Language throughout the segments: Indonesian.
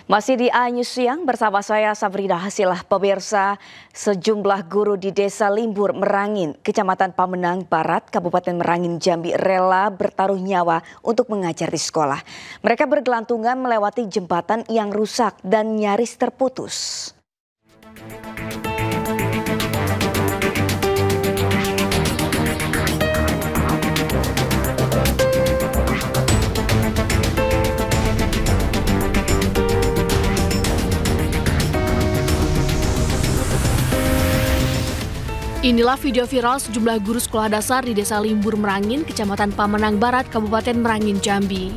Masih di News Siang bersama saya Sabrina Hasilah. Pemirsa, sejumlah guru di Desa Limbur Merangin, Kecamatan Pamenang Barat, Kabupaten Merangin Jambi rela bertaruh nyawa untuk mengajar di sekolah. Mereka bergelantungan melewati jembatan yang rusak dan nyaris terputus. Inilah video viral sejumlah guru sekolah dasar di Desa Limbur Merangin, Kecamatan Pamenang Barat, Kabupaten Merangin Jambi.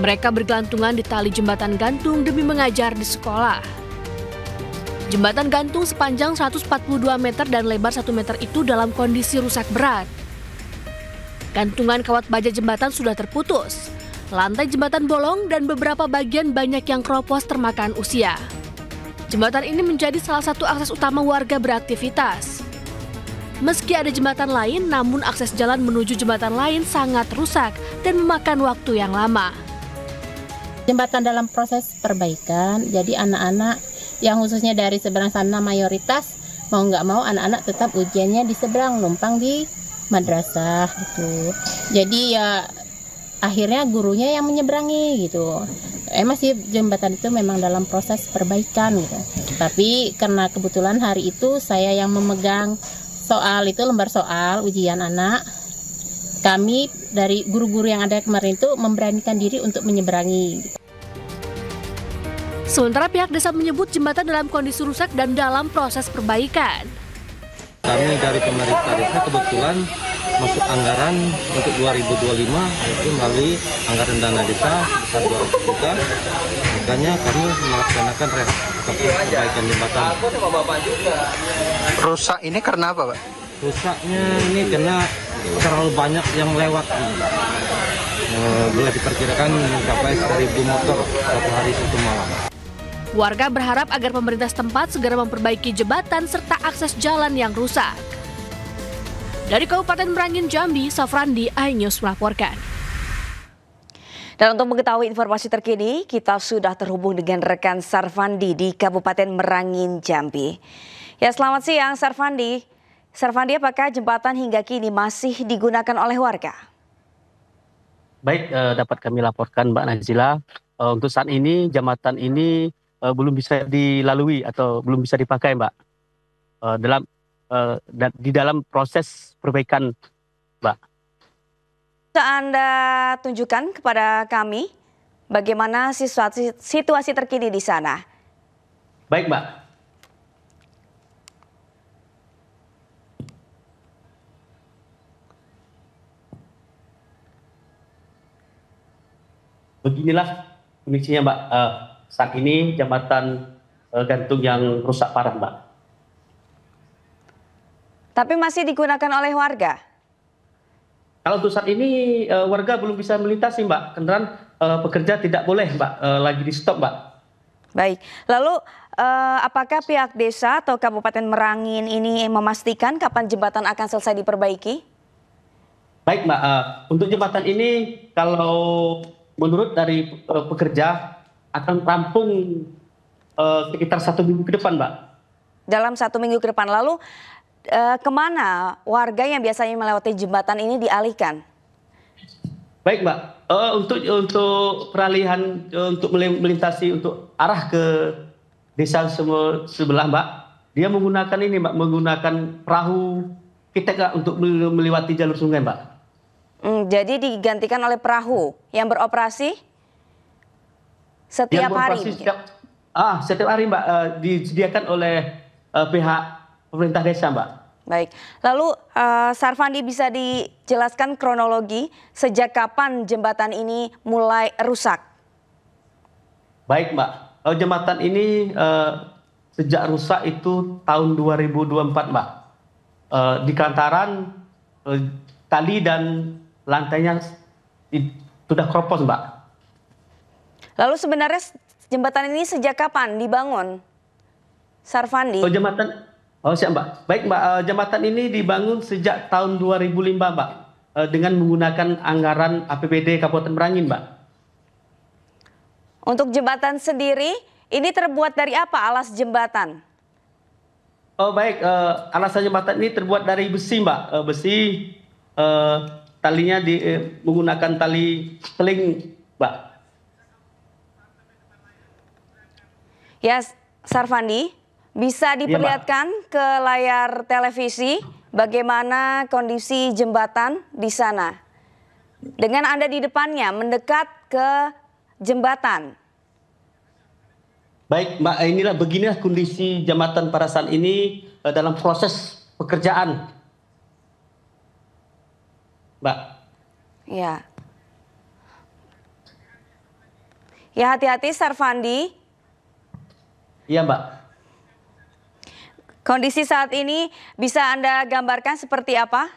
Mereka bergelantungan di tali jembatan gantung demi mengajar di sekolah. Jembatan gantung sepanjang 142 meter dan lebar 1 meter itu dalam kondisi rusak berat. Gantungan kawat baja jembatan sudah terputus. Lantai jembatan bolong dan beberapa bagian banyak yang keropos termakan usia. Jembatan ini menjadi salah satu akses utama warga beraktivitas. Meski ada jembatan lain, namun akses jalan menuju jembatan lain sangat rusak dan memakan waktu yang lama. Jembatan dalam proses perbaikan, jadi anak-anak yang khususnya dari seberang sana mayoritas mau nggak mau anak-anak tetap ujiannya di seberang, numpang di madrasah gitu. Jadi ya akhirnya gurunya yang menyeberangi gitu. Masih jembatan itu memang dalam proses perbaikan gitu. Tapi karena kebetulan hari itu saya yang memegang soal itu, lembar soal ujian anak, kami dari guru-guru yang ada kemarin itu memberanikan diri untuk menyeberangi. Sementara pihak desa menyebut jembatan dalam kondisi rusak dan dalam proses perbaikan. Kami dari pemerintah desa kebetulan masuk anggaran untuk 2025 yaitu melalui anggaran dana desa sebesar 200 juta. Makanya kami melaksanakan perbaikan jembatan. Rusak ini karena apa, Pak? Rusaknya ini karena terlalu banyak yang lewat. Boleh diperkirakan mencapai 1.000 motor satu hari satu malam. Warga berharap agar pemerintah setempat segera memperbaiki jembatan serta akses jalan yang rusak. Dari Kabupaten Merangin Jambi, Safrandi, iNews melaporkan. Dan untuk mengetahui informasi terkini, kita sudah terhubung dengan rekan Sarfandi di Kabupaten Merangin Jambi. Ya, selamat siang Sarfandi. Sarfandi, apakah jembatan hingga kini masih digunakan oleh warga? Baik, dapat kami laporkan Mbak Nazila, untuk saat ini jembatan ini belum bisa dilalui atau belum bisa dipakai, Mbak. Di dalam proses perbaikan, Mbak. Bisa Anda tunjukkan kepada kami bagaimana situasi terkini di sana? Baik, Mbak. Beginilah kondisinya, Mbak. Saat ini jembatan gantung yang rusak parah, Mbak. Tapi masih digunakan oleh warga? Kalau untuk saat ini warga belum bisa melintasi, Mbak. Kendaraan pekerja tidak boleh, Mbak. Lagi di stop, Mbak. Baik. Lalu apakah pihak desa atau Kabupaten Merangin ini memastikan kapan jembatan akan selesai diperbaiki? Baik, Mbak. Untuk jembatan ini kalau menurut dari pekerja akan rampung sekitar 1 minggu ke depan, Mbak. Dalam 1 minggu ke depan. Lalu kemana warga yang biasanya melewati jembatan ini dialihkan? Baik, Mbak. Untuk peralihan untuk melintasi untuk arah ke desa sebelah, Mbak, dia menggunakan ini, Mbak, menggunakan perahu kita untuk melewati jalur sungai, Mbak. Jadi digantikan oleh perahu yang beroperasi setiap hari? Setiap hari, Mbak, disediakan oleh pihak pemerintah desa, Mbak. Baik, lalu Sarfandi bisa dijelaskan kronologi sejak kapan jembatan ini mulai rusak? Baik, Mbak, jembatan ini sejak rusak itu tahun 2024, Mbak. Di lantaran tali dan lantainya sudah keropos, Mbak. Lalu sebenarnya jembatan ini sejak kapan dibangun, Sarfandi? Siap, Mbak. Baik, Mbak, jembatan ini dibangun sejak tahun 2005, Mbak, dengan menggunakan anggaran APBD Kabupaten Merangin, Mbak. Untuk jembatan sendiri, ini terbuat dari apa alas jembatan? Oh baik, alasan jembatan ini terbuat dari besi Mbak. Talinya menggunakan tali seling Mbak. Ya, Sarfandi, bisa diperlihatkan ke layar televisi bagaimana kondisi jembatan di sana. Dengan Anda di depannya, mendekat ke jembatan. Baik Mbak, beginilah kondisi jembatan pada saat ini dalam proses pekerjaan. Mbak. Ya. Ya, hati-hati Sarfandi. Iya Mbak. Kondisi saat ini bisa Anda gambarkan seperti apa?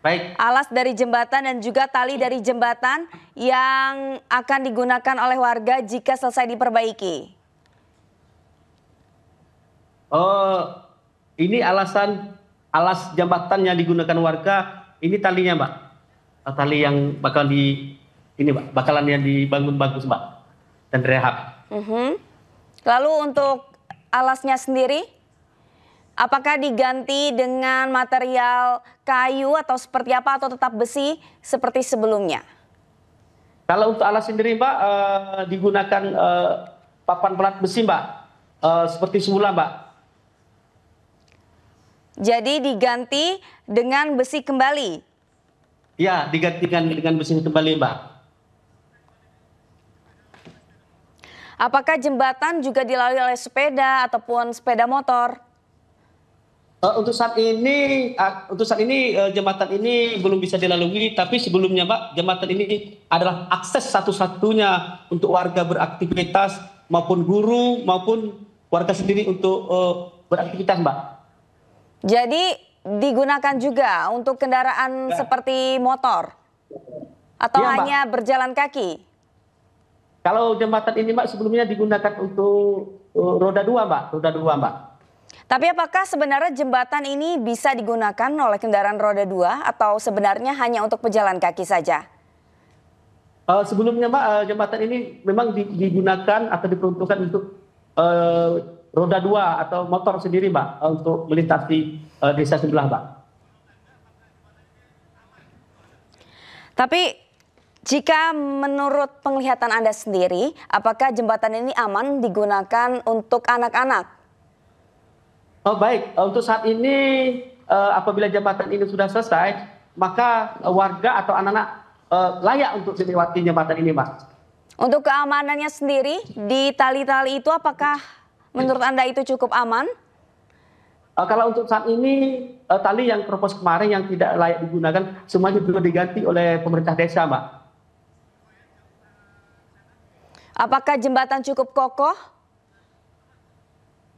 Baik. Alas dari jembatan dan juga tali dari jembatan yang akan digunakan oleh warga jika selesai diperbaiki. Oh, ini alas jembatan yang digunakan warga, ini talinya Mbak. Tali yang bakalan yang dibangun bagus Mbak dan rehab. Lalu untuk alasnya sendiri, apakah diganti dengan material kayu atau seperti apa atau tetap besi seperti sebelumnya? Kalau untuk alas sendiri Mbak digunakan papan pelat besi Mbak, seperti semula Mbak. Jadi diganti dengan besi kembali? Ya, digantikan dengan besi kembali Mbak. Apakah jembatan juga dilalui oleh sepeda ataupun sepeda motor? Untuk saat ini jembatan ini belum bisa dilalui, tapi sebelumnya Mbak, jembatan ini adalah akses satu-satunya untuk warga beraktivitas maupun guru maupun warga sendiri untuk beraktivitas Mbak. Jadi digunakan juga untuk kendaraan seperti motor atau Ya, hanya berjalan kaki? Kalau jembatan ini Mbak sebelumnya digunakan untuk roda 2 Mbak. Tapi apakah sebenarnya jembatan ini bisa digunakan oleh kendaraan roda 2 atau sebenarnya hanya untuk pejalan kaki saja? Sebelumnya Mbak, jembatan ini memang digunakan atau diperuntukkan untuk roda 2 atau motor sendiri Mbak, untuk melintasi desa sebelah Mbak. Tapi jika menurut penglihatan Anda sendiri, apakah jembatan ini aman digunakan untuk anak-anak? Oh baik, untuk saat ini apabila jembatan ini sudah selesai, maka warga atau anak-anak layak untuk melewati jembatan ini Mbak. Untuk keamanannya sendiri, di tali-tali itu apakah menurut Anda itu cukup aman? Kalau untuk saat ini, tali yang propos kemarin yang tidak layak digunakan, semuanya sudah diganti oleh pemerintah desa Mbak. Apakah jembatan cukup kokoh?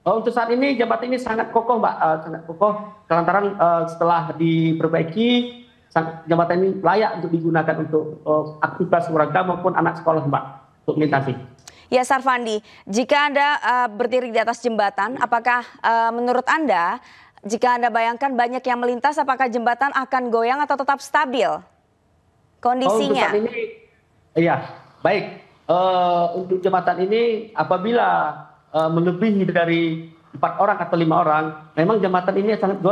Untuk saat ini jembatan ini sangat kokoh Mbak, sangat kokoh. Lantaran setelah diperbaiki, jembatan ini layak untuk digunakan untuk aktivitas warga maupun anak sekolah Mbak, untuk melintasi. Ya Sarfandi, jika Anda berdiri di atas jembatan, apakah menurut Anda, jika Anda bayangkan banyak yang melintas, apakah jembatan akan goyang atau tetap stabil kondisinya? Untuk saat ini, iya, baik. Untuk jembatan ini apabila melebihi dari 4 orang atau 5 orang, memang jembatan ini sangat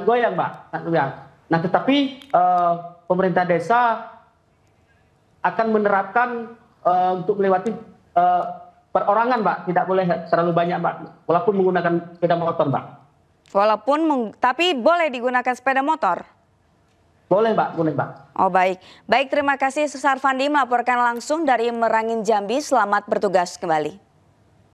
goyang Mbak, sangat goyang. Nah tetapi pemerintah desa akan menerapkan untuk melewati perorangan Mbak, tidak boleh terlalu banyak Mbak, walaupun menggunakan sepeda motor Mbak. Tapi boleh digunakan sepeda motor? Boleh Mbak, boleh Mbak. Oh baik, baik terima kasih Sarfandi melaporkan langsung dari Merangin Jambi, selamat bertugas kembali.